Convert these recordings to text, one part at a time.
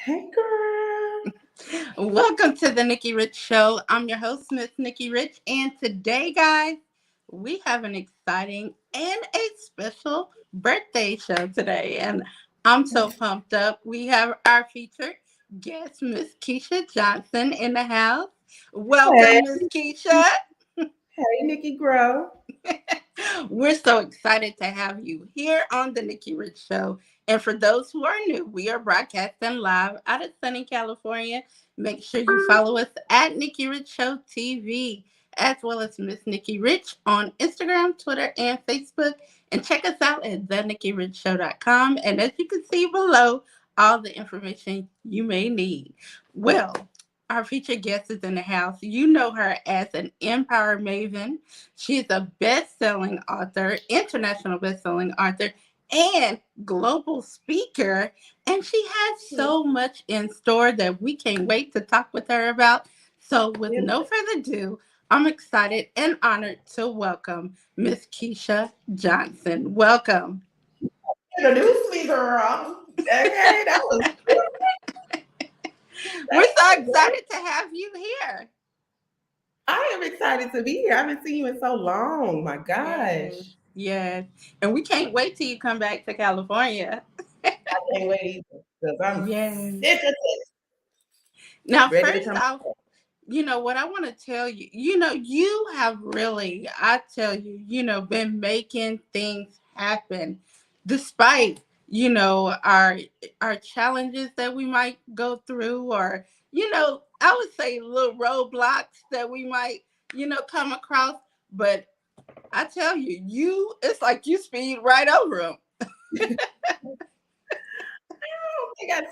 Hey, girl. Welcome to the Nikki Rich Show. I'm your host, Miss Nikki Rich, and today, guys, we have an exciting and a special birthday show today, and I'm so pumped up. We have our featured guest, Miss Kecia Johnson, in the house. Hey, Welcome, Miss Kecia. hey, Nikki Grow. We're so excited to have you here on the Nikki Rich Show. And for those who are new, we are broadcasting live out of sunny California. Make sure you follow us at Nikki Rich Show TV, as well as Miss Nikki Rich on Instagram, Twitter, and Facebook. And check us out at thenikkirichshow.com. And as you can see below, all the information you may need. Well, our featured guest is in the house. You know her as an Empire Maven. She's a best-selling author, international best-selling author, and global speaker. And she has so much in store that we can't wait to talk with her about. So with Yeah, no further ado, I'm excited and honored to welcome Miss Kecia Johnson. Welcome. introduce me, girl. Okay, that was We're thank so you, girl. excited to have you here. I am excited to be here. I haven't seen you in so long. My Yes, gosh. yes. And we can't wait till you come back to California. I can't wait either because I'm Yes. sick of this. Now, Ready to first come. off, what I want to tell you, you have really, I tell you, been making things happen despite, our challenges that we might go through, or, I would say little roadblocks that we might, come across. But I tell you, it's like you speed right over them.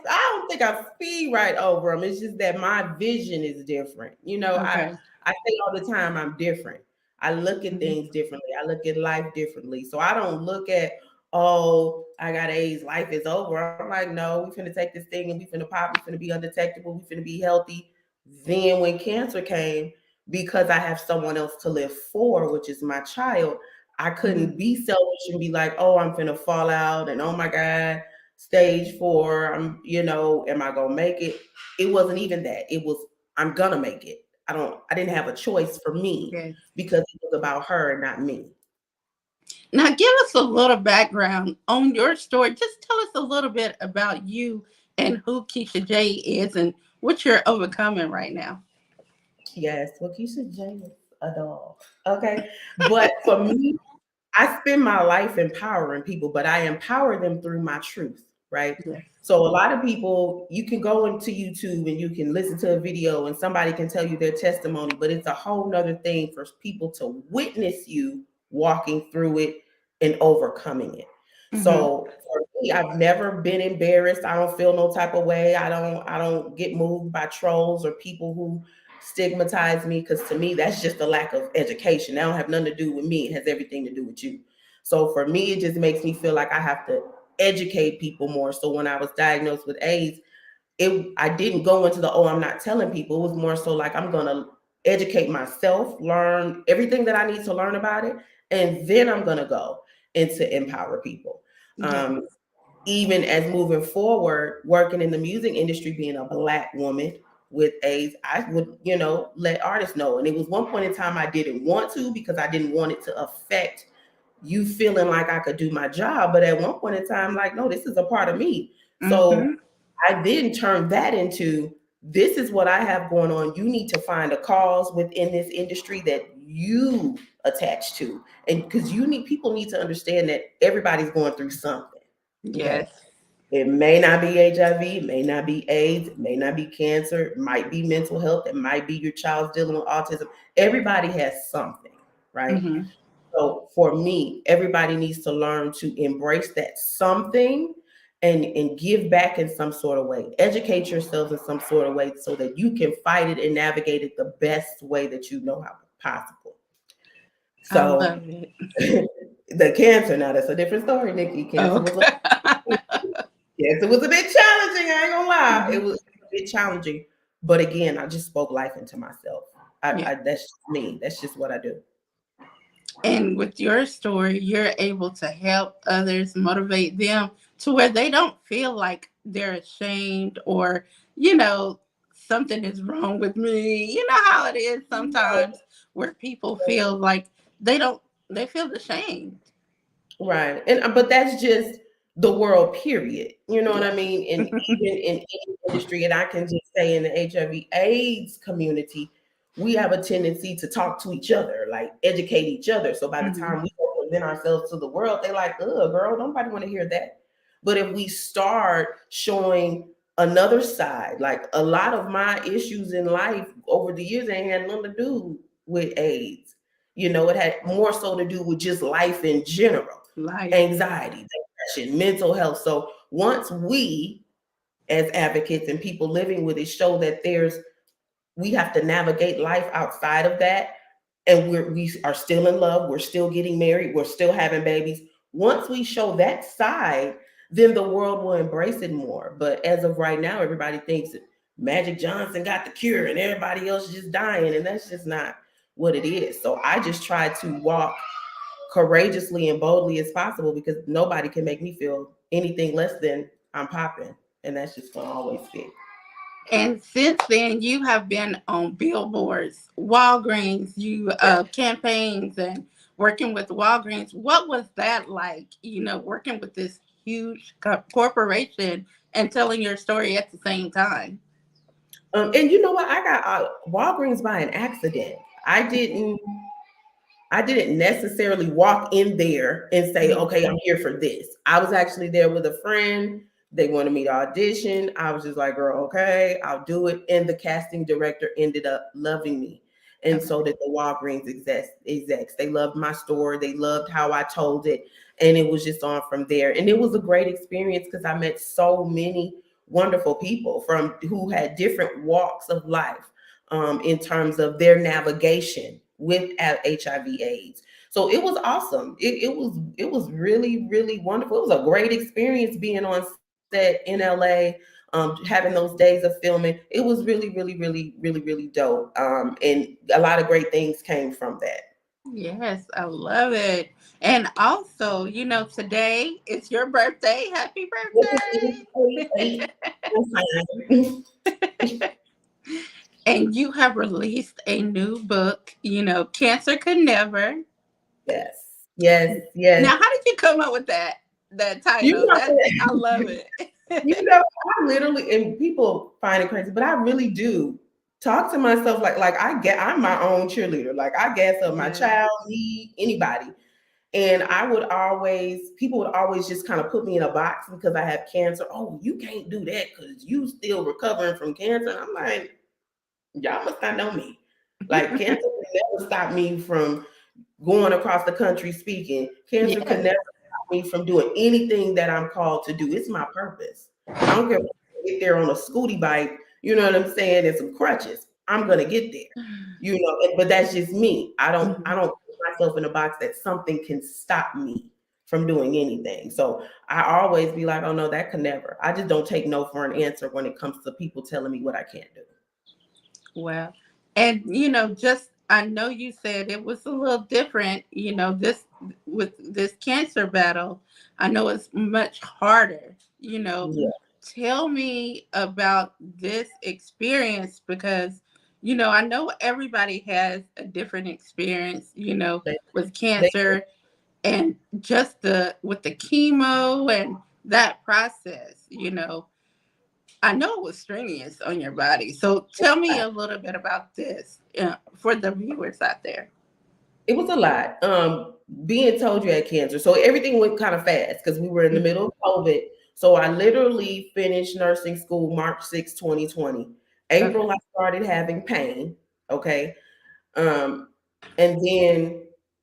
I don't think I speed right over them. It's just that my vision is different. Okay. I say all the time I'm different. I look at Mhm. things differently. I look at life differently. So I don't look at, oh, I got AIDS, life is over. I'm like, no, we finna take this thing and we finna pop, we finna be undetectable, we finna be healthy. Then when cancer came, because I have someone else to live for, which is my child, I Mhm. couldn't be selfish and be like, oh, I'm finna fall out and oh my God, stage 4, am I gonna make it? It wasn't even that. It was, I'm gonna make it. I didn't have a choice for me Yes. because it was about her and not me. Now, give us a little background on your story. Just tell us a little bit about you and who Keisha J is and what you're overcoming right now. Yes, well, Keisha J is a doll. Okay. But for me, I spend my life empowering people, but I empower them through my truth, right? Yes. So a lot of people, you can go into YouTube and you can listen to a video and somebody can tell you their testimony, but it's a whole nother thing for people to witness you walking through it and overcoming it. Mm-hmm. So for me, I've never been embarrassed. I don't feel no type of way. I don't get moved by trolls or people who stigmatize me, because to me that's just a lack of education. That don't have nothing to do with me. It has everything to do with you. So for me, it just makes me feel like I have to educate people more. So when I was diagnosed with AIDS, I didn't go into the, oh, I'm not telling people. It was more so like, I'm gonna educate myself, learn everything that I need to learn about it, and then I'm gonna go into empower people. Yes. um, Even as moving forward, working in the music industry, being a Black woman with AIDS, I would, let artists know. And it was one point in time I didn't want to, because I didn't want it to affect you feeling like I could do my job. But at one point in time, like, no, this is a part of me. So Mm-hmm. I then turned that into, this is what I have going on. You need to find a cause within this industry that you attach to. And because people need to understand that everybody's going through something. Okay. Yes. It may not be HIV, it may not be AIDS, it may not be cancer, it might be mental health, it might be your child's dealing with autism. Everybody has something, right? Mm-hmm. So for me, everybody needs to learn to embrace that something and give back in some sort of way. Educate yourselves in some sort of way so that you can fight it and navigate it the best way that you know how possible. I So love it. the cancer, now that's a different story, Nikki. Cancer was Okay. Yes, it was a bit challenging. I ain't gonna lie. It Mhm. was a bit challenging. But again, I just spoke life into myself. Yeah. That's just me. That's just what I do. And with your story, you're able to help others, motivate them to where they don't feel like they're ashamed or, you know, something is wrong with me. You know how it is sometimes where people feel like they don't, they feel ashamed. Right. And but that's just the world, period. You know what I Yeah. mean? And even in any industry, and I can just say in the HIV AIDS community, we have a tendency to talk to each other, like educate each other. So by the Mhm. time we present ourselves to the world, they're like, "Ugh, girl, nobody want to hear that." But if we start showing another side, like a lot of my issues in life over the years ain't had nothing to do with AIDS. You know, it had more so to do with just life in general, Life. anxiety, depression, mental health. So once we, as advocates and people living with it, show that we have to navigate life outside of that, and we are still in love, we're still getting married, we're still having babies. Once we show that side, then the world will embrace it more. But as of right now, everybody thinks that Magic Johnson got the cure and everybody else is just dying, and that's just not what it is. So I just try to walk courageously and boldly as possible because nobody can make me feel anything less than I'm popping, and that's just gonna always fit. And since then, you have been on billboards, Walgreens, you Yeah. campaigns, and working with Walgreens. What was that like? You know, working with this huge corporation and telling your story at the same time. And you know what? I got Walgreens by an accident. I didn't necessarily walk in there and say, Mhm. okay, I'm here for this. I was actually there with a friend. They wanted me to audition. I was just like, girl, okay, I'll do it. And the casting director ended up loving me. And Okay. so did the Walgreens execs. They loved my story. They loved how I told it. And it was just on from there. And it was a great experience because I met so many wonderful people from who had different walks of life in terms of their navigation with HIV/AIDS. So it was awesome. It was really really wonderful. It was a great experience being on set in LA, having those days of filming. It was really really really really really dope. And a lot of great things came from that. Yes, I love it. And also, you know, today is your birthday. Happy Yes, it is. birthday. On time. And you have released a new book, you know, Cancer Could Never. Yes, yes, yes. Now, how did you come up with that You title? That I know, love it. you know, I literally, and people find it crazy, but I really do talk to myself like I'm my own cheerleader. Like I gas up my Yeah. child, me, anybody. And people would always just kind of put me in a box because I have cancer. Oh, you can't do that because you still recovering from cancer. And I'm like, y'all must not know me. Like cancer will never stop me from going across the country speaking. Cancer could Yes. never stop me from doing anything that I'm called to do. It's my purpose. I don't care if I get there on a scooty bike, you know what I'm saying, and some crutches. I'm gonna get there. You know, but that's just me. I Mhm. don't put myself in a box that something can stop me from doing anything. So I always be like, oh no, that could never. I just don't take no for an answer when it comes to people telling me what I can't do. Well, and you know, just I know you said it was a little different, you know, this with this cancer battle. I know it's much harder, you know. Yeah. Tell me about this experience because you know, I know everybody has a different experience, you know, They, with they cancer and just the with the chemo and that process, you know. I know it was strenuous on your body. So tell me a little bit about this for the viewers out there. It was a lot. Being told you had cancer. So everything went kind of fast because we were in the Mhm. middle of COVID. So I literally finished nursing school March 6, 2020. Okay. April, I started having pain. Okay. Um, and then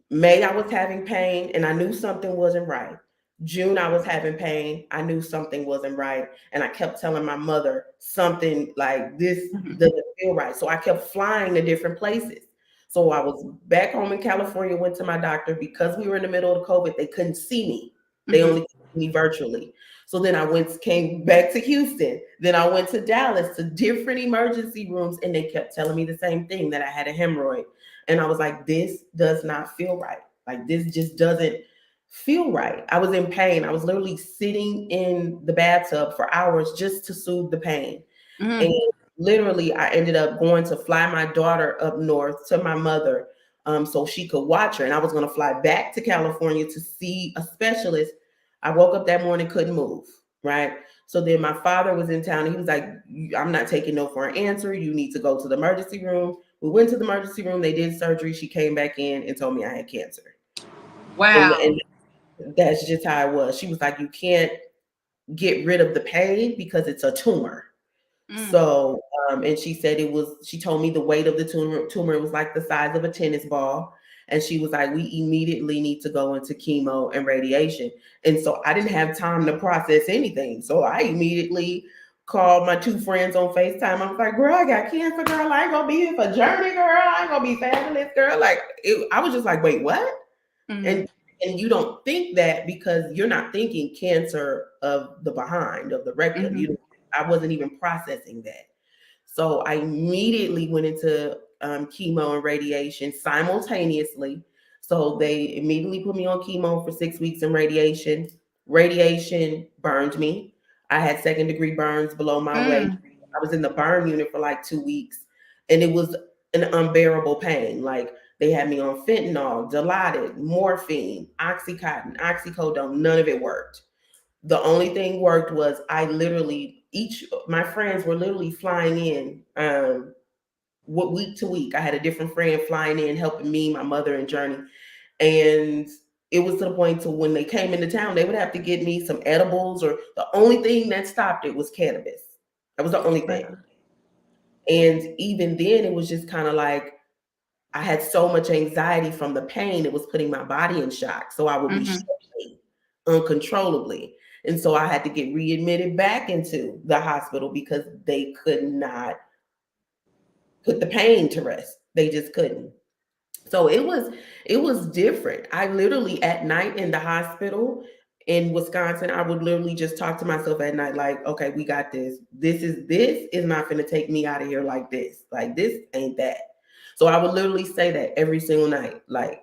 May, I was having pain and I knew something wasn't right. June, I was having pain. I knew something wasn't right. And I kept telling my mother something like this Mhm. doesn't feel right. So I kept flying to different places. So I was back home in California, went to my doctor because we were in the middle of COVID. They couldn't see me. They Mhm. only could see me virtually. So then came back to Houston. Then I went to Dallas to different emergency rooms, and they kept telling me the same thing that I had a hemorrhoid. And I was like, this does not feel right. Like this just doesn't feel right. I was in pain. I was literally sitting in the bathtub for hours just to soothe the pain. And Mm. literally, I ended up going to fly my daughter up north to my mother, so she could watch her. And I was going to fly back to California to see a specialist. I woke up that morning, couldn't move, right? So then my father was in town. He was like, I'm not taking no for an answer. You need to go to the emergency room. We went to the emergency room. They did surgery. She came back in and told me I had cancer. And Wow. that's just how it was. She was like, you can't get rid of the pain because it's a tumor. Mm. So, and she said she told me the weight of the tumor was like the size of a tennis ball. And she was like, we immediately need to go into chemo and radiation. And so I didn't have time to process anything. So I immediately called my two friends on FaceTime. I was like, girl, I got cancer, girl. I ain't gonna be here for journey, girl. I ain't gonna be fabulous, girl. I was just like, wait, what? Mm. And and you don't think that because you're not thinking cancer of the behind of the rectum. Mm-hmm. I wasn't even processing that. So I immediately went into chemo and radiation simultaneously. So they immediately put me on chemo for 6 weeks and radiation. Radiation burned me. I had second degree burns below my waist. Mm. I was in the burn unit for like 2 weeks, and it was an unbearable pain. Like they had me on fentanyl, Dilaudid, morphine, oxycontin, oxycodone. None of it worked. The only thing worked was I literally each my friends were literally flying in what week to week. I had a different friend flying in helping me, my mother, and Journey. And it was to the point to when they came into town, they would have to get me some edibles, or the only thing that stopped it was cannabis. That was the only thing. Wow. And even then it was just kind of like I had so much anxiety from the pain, it was putting my body in shock. So I would be Mm-hmm. shaking uncontrollably. And so I had to get readmitted back into the hospital because they could not put the pain to rest. They just couldn't. So it was different. I literally at night in the hospital in Wisconsin, I would literally just talk to myself at night like, okay, we got this. This is not going to take me out of here like this. Like this ain't that. So I would literally say that every single night. Like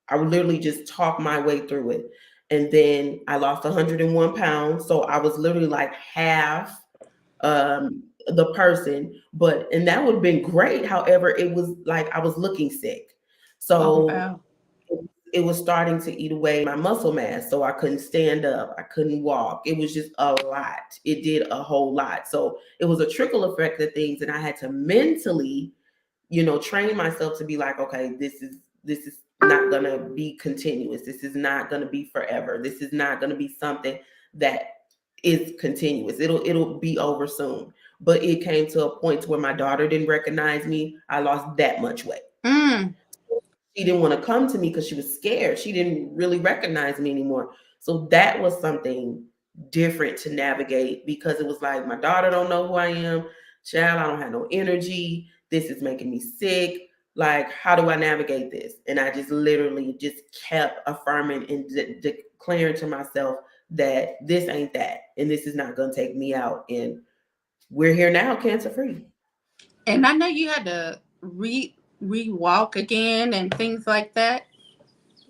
I would literally just talk my way through it. And then I lost 101 pounds. So I was literally like half the person, but and that would have been great. However, it was like I was looking sick. Oh So wow. it was starting to eat away my muscle mass. So I couldn't stand up. I couldn't walk. It was just a lot. It did a whole lot. So it was a trickle effect of things. And I had to mentally, train myself to be like, okay, this is not gonna be continuous. This is not gonna be forever. This is not gonna be something that is continuous. It'll be over soon. But it came to a point to where my daughter didn't recognize me. I lost that much weight. Mm. She didn't want to come to me because she was scared. She didn't really recognize me anymore. So that was something different to navigate because it was like my daughter don't know who I am. Child, I don't have no energy. This is making me sick. Like, how do I navigate this? And I just literally just kept affirming and declaring to myself that this ain't that, and this is not going to take me out. And we're here now, cancer free. And I know you had to re-walk again and things like that.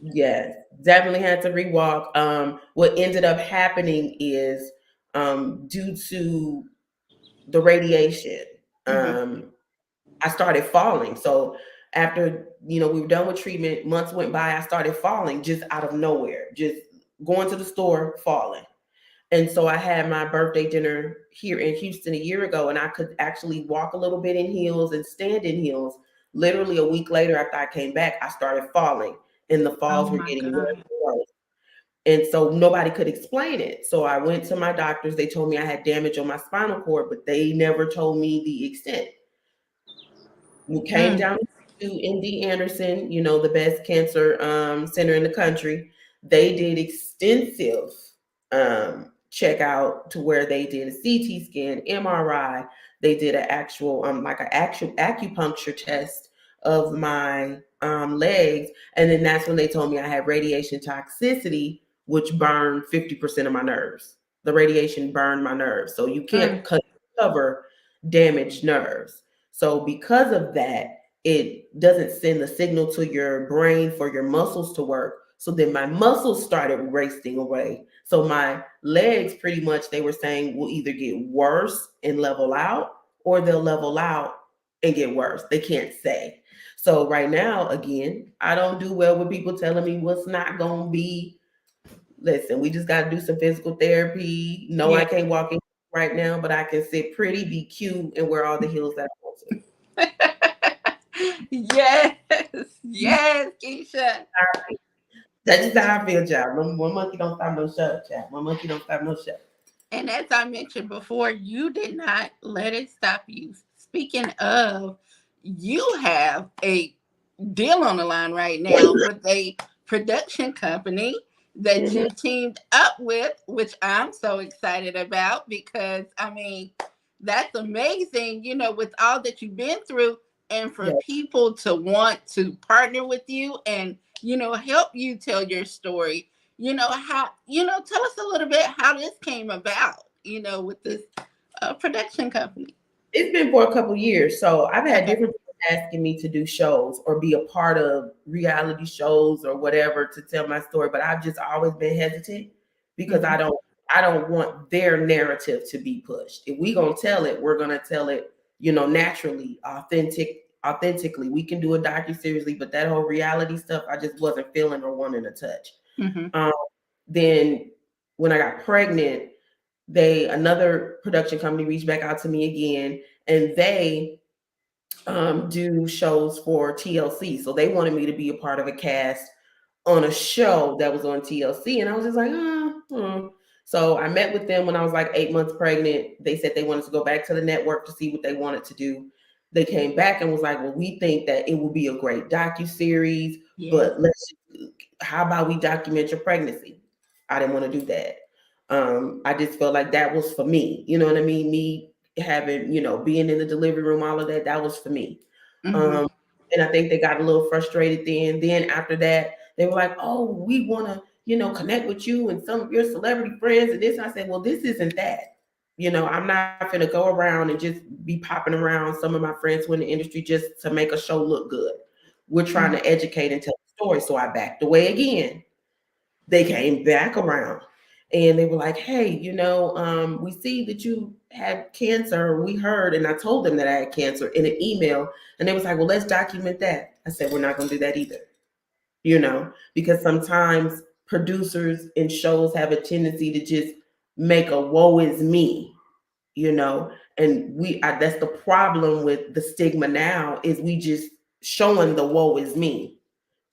Yes, definitely had to rewalk. What ended up happening is due to the radiation, Mm-hmm. um, I started falling. So after we were done with treatment, months went by. I started falling just out of nowhere, just going to the store, falling. And so I had my birthday dinner here in Houston a year ago, and I could actually walk a little bit in heels and stand in heels. Literally a week later, after I came back, I started falling, and the Oh falls were my getting worse God. and worse. And so nobody could explain it. So I went to my doctors. They told me I had damage on my spinal cord, but they never told me the extent. We came Mm. down to MD Anderson, the best cancer center in the country. They did extensive checkout to where they did a CT scan, MRI. They did an actual like an actual acupuncture test of my legs, and then that's when they told me I had radiation toxicity, which burned 50% of my nerves. The radiation burned my nerves, so you can't Mm. cover damaged nerves. So because of that, it doesn't send the signal to your brain for your muscles to work. So then my muscles started wasting away. So my legs, pretty much, they were saying, will either get worse and level out, or they'll level out and get worse. They can't say. So right now, again, I don't do well with people telling me what's not going to be. Listen, we just got to do some physical therapy. No, Yeah. I can't walk in right now, but I can sit pretty, be cute, and wear all the heels that I want to. Yes, yes, Keisha. That's just how I feel, child. One monkey don't stop no show, child. One monkey don't stop no show. And as I mentioned before, you did not let it stop you. Speaking of, you have a deal on the line right now with a production company that Mhm. you teamed up with, which I'm so excited about because I mean, that's amazing, with all that you've been through, and for Yeah. people to want to partner with you and, help you tell your story. Tell us a little bit how this came about, with this production company. It's been for a couple years. So I've had Okay. different people asking me to do shows or be a part of reality shows or whatever to tell my story, but I've just always been hesitant because Hmm. I don't want their narrative to be pushed. If we gonna tell it, we're gonna tell it, naturally, authentically. We can do a docu-series, but that whole reality stuff, I just wasn't feeling or wanting to touch. Hmm. Um, then when I got pregnant, they another production company reached back out to me again, and they do shows for TLC. So they wanted me to be a part of a cast on a show that was on TLC, and I was just like, So I met with them when I was like 8 months pregnant. They said they wanted to go back to the network to see what they wanted to do. They came back and was like, well, we think that it will be a great docu-series, Yeah. but how about we document your pregnancy? I didn't want to do that. I just felt like that was for me. You know what I mean? Me having, being in the delivery room, all of that, that was for me. Hmm. Um, and I think they got a little frustrated then. Then after that, they were like, oh, we want to, connect with you and some of your celebrity friends and this. And I said, well, this isn't that. I'm not going to go around and just be popping around some of my friends who in the industry just to make a show look good. We're trying Hmm. to educate and tell a story. So I backed away again. They came back around and they were like, hey, we see that you had cancer. We heard, and I told them that I had cancer in an email. And they was like, well, let's document that. I said, we're not going to do that either, because sometimes producers and shows have a tendency to just make a woe is me, and that's the problem with the stigma now is we just showing the woe is me.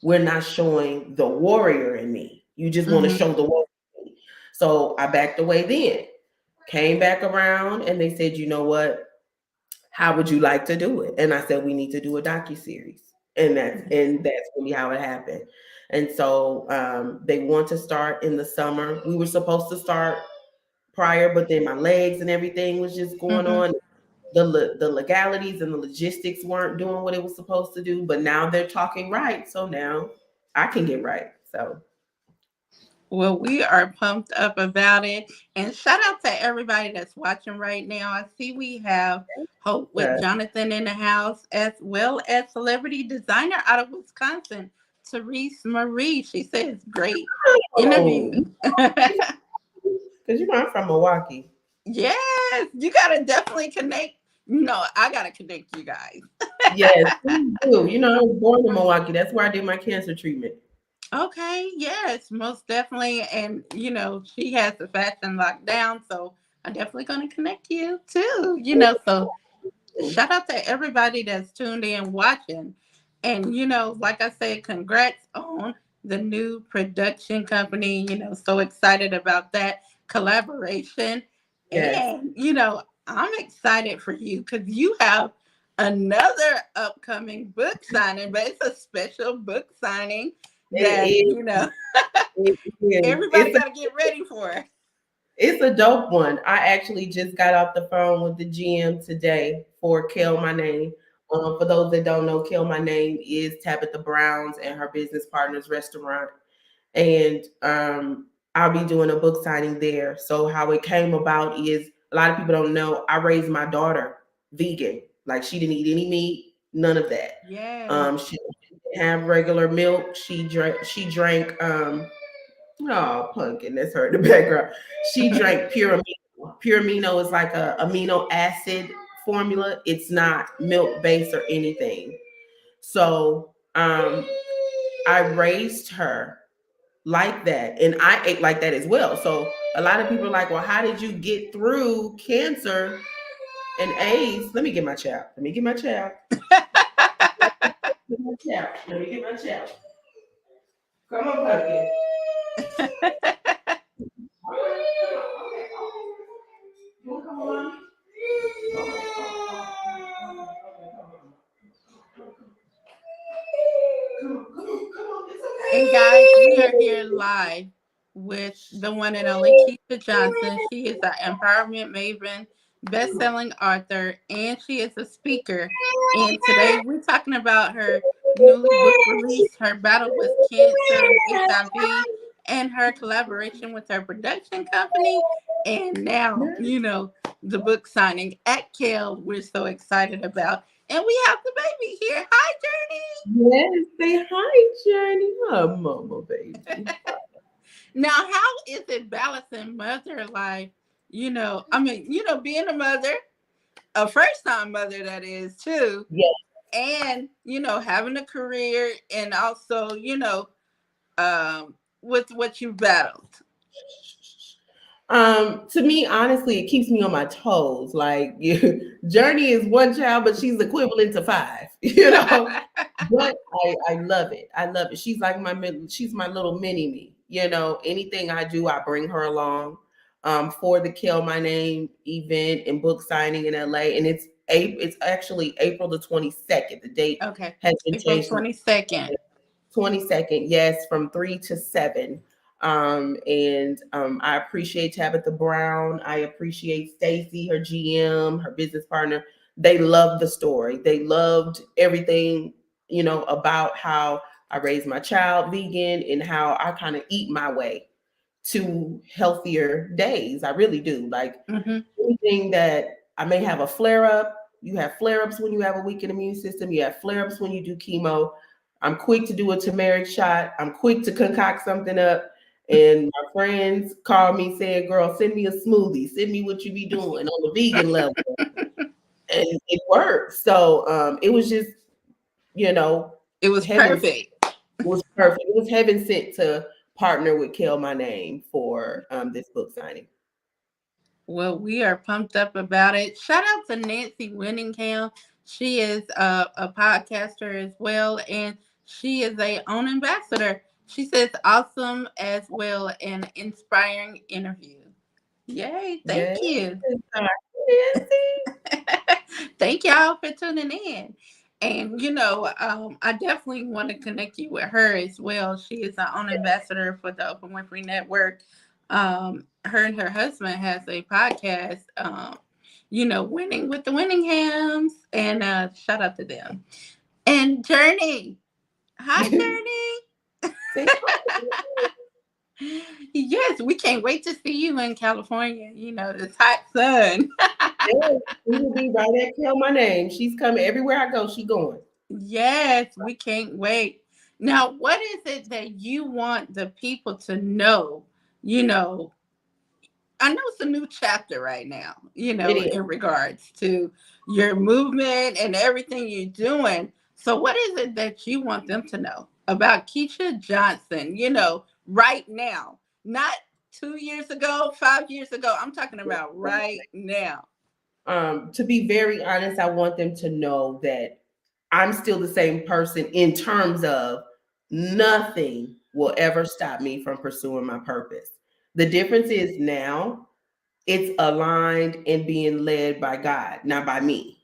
We're not showing the warrior in me. You just want to Hmm. show the woe in me. So I backed away then, came back around, and they said, you know what? How would you like to do it? And I said, we need to do a docu-series. And that's really how it happened. And so they want to start in the summer. We were supposed to start prior, but then my legs and everything was just going Hmm. on. The legalities and the logistics weren't doing what it was supposed to do, but now they're talking right. So now I can get right. So Well, we are pumped up about it. And shout out to everybody that's watching right now. I see we have Hope with uh, Jonathan in the house, as well as celebrity designer out of Wisconsin, Therese Marie. She says, great oh, interview. because I'm from Milwaukee. Yes, you got to definitely connect. No, I got to connect you guys. Yes, please do. I was born in Milwaukee. That's where I did my cancer treatment. Okay, yes, most definitely. And she has the fashion locked down, so I'm definitely gonna connect you too. So shout out to everybody that's tuned in watching. And like I said, congrats on the new production company. So excited about that collaboration. Yes, And I'm excited for you because you have another upcoming book signing, but it's a special book signing it that is. It is. everybody got to get ready for. It's a dope one. I actually just got off the phone with the GM today for Kill My Name. For those that don't know, Kill My Name is Tabitha Brown's and her business partner's restaurant. And I'll be doing a book signing there. So how it came about is a lot of people don't know I raised my daughter vegan. Like she didn't eat any meat, none of that. Yes. She have regular milk. She drank oh, pumpkin, that's her in the background. She drank pure amino. Pure amino is like a amino acid formula. It's not milk based or anything. So I raised her like that, and I ate like that as well. So a lot of people are like, well, how did you get through cancer and AIDS? Let me get my child. Let me get my child. Get my child. Let me get my child. Come on, pumpkin. You wanna come along? Come on. It's And guys, we are okay. here live with the one and only Kecia Johnson. She is an empowerment maven, best-selling author, and she is a speaker. And today we're talking about her new book release, her battle with cancer and HIV, and her collaboration with her production company. And now, the book signing at Kale, we're so excited about. And we have the baby here. Hi, Yes, say hi, Journey. Hi, mama, baby. Journey. Now, how is it balancing mother life? Being a mother, a first time mother, that is, too, Yes. and, having a career, and also, with what you battled. To me, honestly, it keeps me on my toes. Like Journey is one child, but she's equivalent to five, But I love it. I love it. She's like she's my little mini me. Anything I do, I bring her along. For the Kill My Name event and book signing in LA, and it's actually April the 22nd. The date Okay. has been April changed from 22nd. 22nd, yes, from 3 to 7. And I appreciate Tabitha Brown. I appreciate Stacy, her GM, her business partner. They loved the story. They loved everything, about how I raised my child vegan and how I kind of eat my way to healthier days. I really do. Like Mm-hmm. anything that I may have a flare up. You have flare ups when you have a weakened immune system. You have flare ups when you do chemo. I'm quick to do a turmeric shot. I'm quick to concoct something up. And my friends call me saying, girl, send me a smoothie. Send me what you be doing on the vegan level. And it worked. So it was just, you know, It was heaven. It perfect. was perfect. It was heaven sent to partner with Kill My Name for this book signing. Well, we are pumped up about it. Shout out to Nancy Winningham. She is a podcaster as well, and she is a own ambassador. She says awesome as well and inspiring interview. Yay! Yes. Thank you. Nancy. Thank y'all for tuning in. And I definitely want to connect you with her as well. She is our own ambassador for the Open Winfrey Network. Her and her husband has a podcast, Winning with the Winninghams. And shout out to them. And Journey. Hi, Journey. Say Yes, we can't wait to see you in California. This hot sun. yes, she will be right at Tell My Name. She's coming everywhere I go. She going. Yes, we can't wait. Now, what is it that you want the people to know? You know, I know it's a new chapter right now, It is. in regards to your movement and everything you're doing. So, what is it that you want them to know about Kecia Johnson, right now? Not 2 years ago, 5 years ago. I'm talking about right now. To be very honest, I want them to know that I'm still the same person in terms of nothing will ever stop me from pursuing my purpose. The difference is now it's aligned and being led by God, not by me.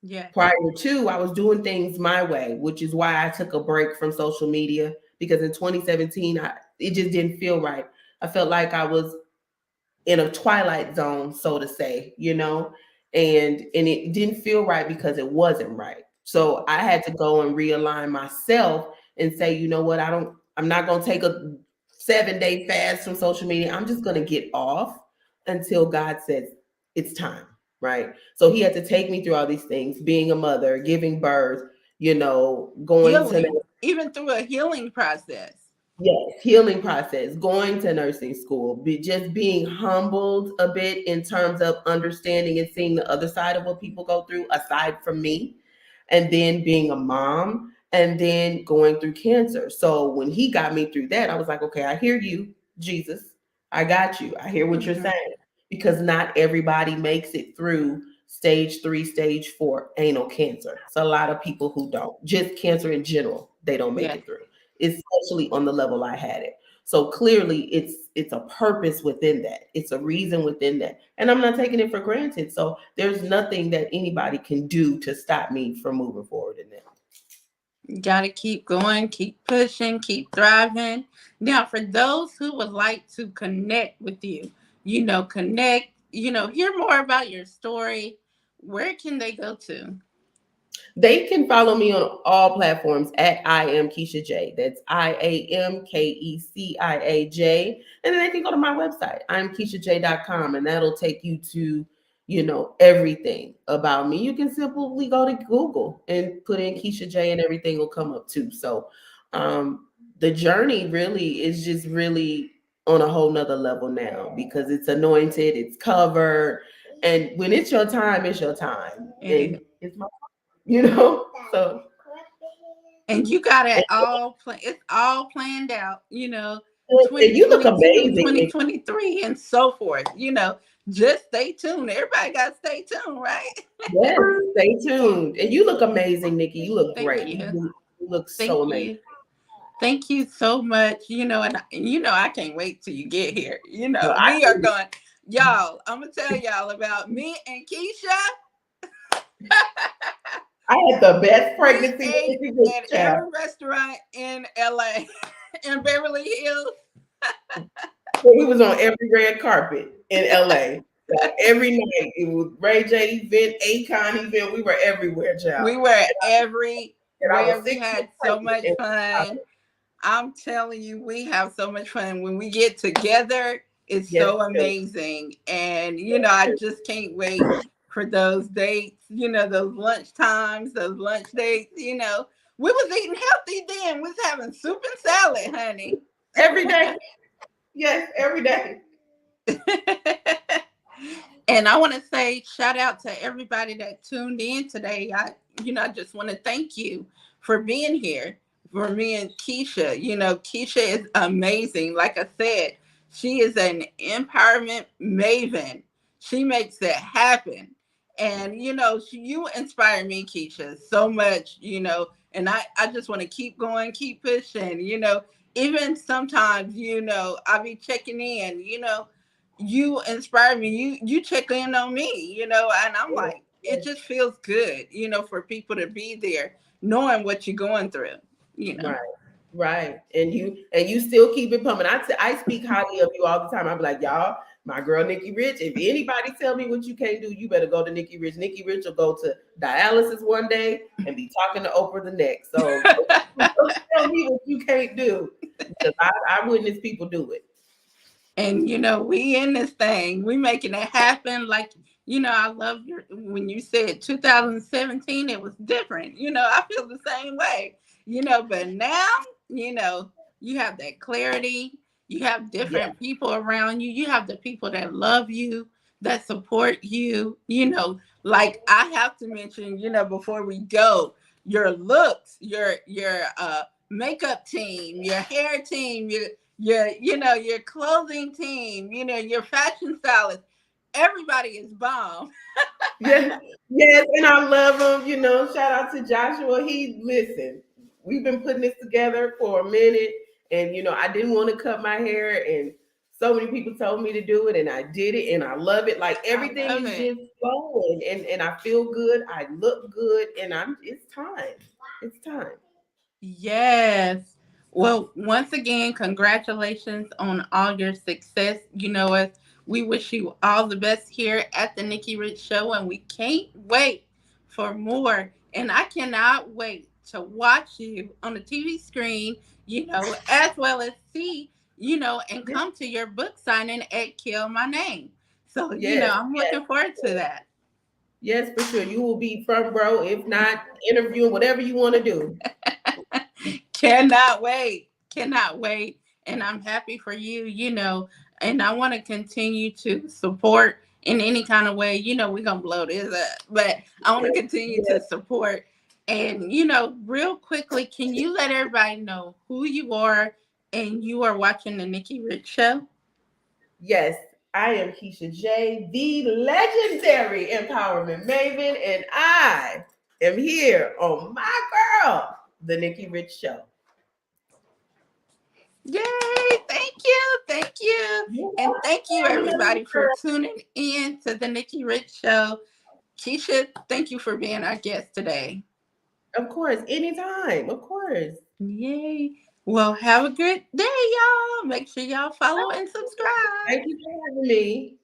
Yeah. Prior to, I was doing things my way, which is why I took a break from social media because in 2017, it just didn't feel right. I felt like I was in a twilight zone, so to say, and it didn't feel right because it wasn't right. So I had to go and realign myself and say, you know what, I'm not gonna take a 7-day fast from social media. I'm just gonna get off until God says it's time, right? So he had to take me through all these things, being a mother, giving birth, going to Healing. even through a healing process. Yes, healing process, going to nursing school, just being humbled a bit in terms of understanding and seeing the other side of what people go through aside from me, and then being a mom, and then going through cancer. So when he got me through that, I was like, okay, I hear you, Jesus. I got you. I hear what you're Mhm. saying. Because not everybody makes it through stage 3, stage 4 anal cancer. It's a lot of people who don't. Just cancer in general, they don't make Yes. it through, especially on the level I had it. So clearly it's a purpose within that. It's a reason within that. And I'm not taking it for granted. So there's nothing that anybody can do to stop me from moving forward in that. You gotta keep going, keep pushing, keep thriving. Now, for those who would like to connect with you, connect, hear more about your story, where can they go to? They can follow me on all platforms at I am Kecia J. That's IamKeciaJ. And then they can go to my website, IamKeciaJ.com, and that'll take you to, everything about me. You can simply go to Google and put in Kecia J and everything will come up too. So the journey really is just really on a whole nother level now because it's anointed, it's covered. And when it's your time, it's your time. It is. And it's my you know. So And you got it and, it's all planned out, and you look 2022, amazing, Nikki. 2023, and so forth. Just stay tuned. Everybody got to stay tuned, right? Yes, stay tuned. And you look amazing, Nikki. You look Thank great. you. You look Thank so amazing. you. Thank you so much. I can't wait till you get here. No, We are going, y'all. I'm gonna tell y'all about me and Kecia. I had the best We pregnancy that ate you could get, at child. every restaurant in LA, in Beverly Hills. We was on every red carpet in LA. So every night it was Ray J event, Akon event. We were everywhere, child. We were And I everywhere. was We 6 months had so much pregnant. fun. I'm telling you, we have so much fun when we get together. It's Yes, so we do. amazing. And, I just can't wait for those dates, those lunch times, those lunch dates, We was eating healthy then. We was having soup and salad, honey. Every day. Yes, every day. And I want to say shout out to everybody that tuned in today. I just want to thank you for being here for me and Kecia. Kecia is amazing. Like I said, she is an empowerment maven. She makes it happen. And, you inspire me, Kecia, so much, and I just want to keep going, keep pushing, even sometimes, I'll be checking in, you inspire me. You check in on me, and I'm Yes, like, it yes. just feels good, for people to be there, knowing what you're going through, you know. Right. Right. And you still keep it pumping. I speak highly of you all the time. I'm like, y'all, my girl Nikki Rich. If anybody tell me what you can't do, you better go to Nikki Rich. Nikki Rich will go to dialysis one day and be talking to Oprah the next. So don't tell me what you can't do. Because I witness people do it. And we in this thing, we making it happen. Like, I love your when you said 2017, it was different. I feel the same way. But now, you know, you have that clarity. You have Yeah. different people around you. You have the people that love you, that support you. Like I have to mention, before we go, your looks, your makeup team, your hair team, your clothing team, your fashion stylist. Everybody is bomb. Yes, yes, and I love him. Shout out to Joshua. We've been putting this together for a minute, and I didn't want to cut my hair, and so many people told me to do it, and I did it, and I love it. Like I everything love is it. just flowing, and I feel good. I look good, and it's time. It's time. Yes. Well, once again, congratulations on all your success. Us, we wish you all the best here at the Nikki Rich Show, and we can't wait for more. And I cannot wait to watch you on the TV screen, as well as see, and Yes, come to your book signing at Kill My Name. So, yes, I'm yes, looking forward to yes. that. Yes, for sure. You will be front row, if not interviewing, whatever you want to do. Cannot wait. Cannot wait. And I'm happy for you, and I want to continue to support in any kind of way. We're going to blow this up, but I want to continue Yeah. to support. And, real quickly, can you let everybody know who you are and you are watching the Nikki Rich Show? Yes, I am Kecia J, the legendary empowerment maven, and I am here on my girl, the Nikki Rich Show. Yay! Thank you. Thank you. And thank you, everybody, for tuning in to the Nikki Rich Show. Kecia, thank you for being our guest today. Of course, anytime. Of course. Yay. Well, have a good day, y'all. Make sure y'all follow and subscribe. Thank you for having me.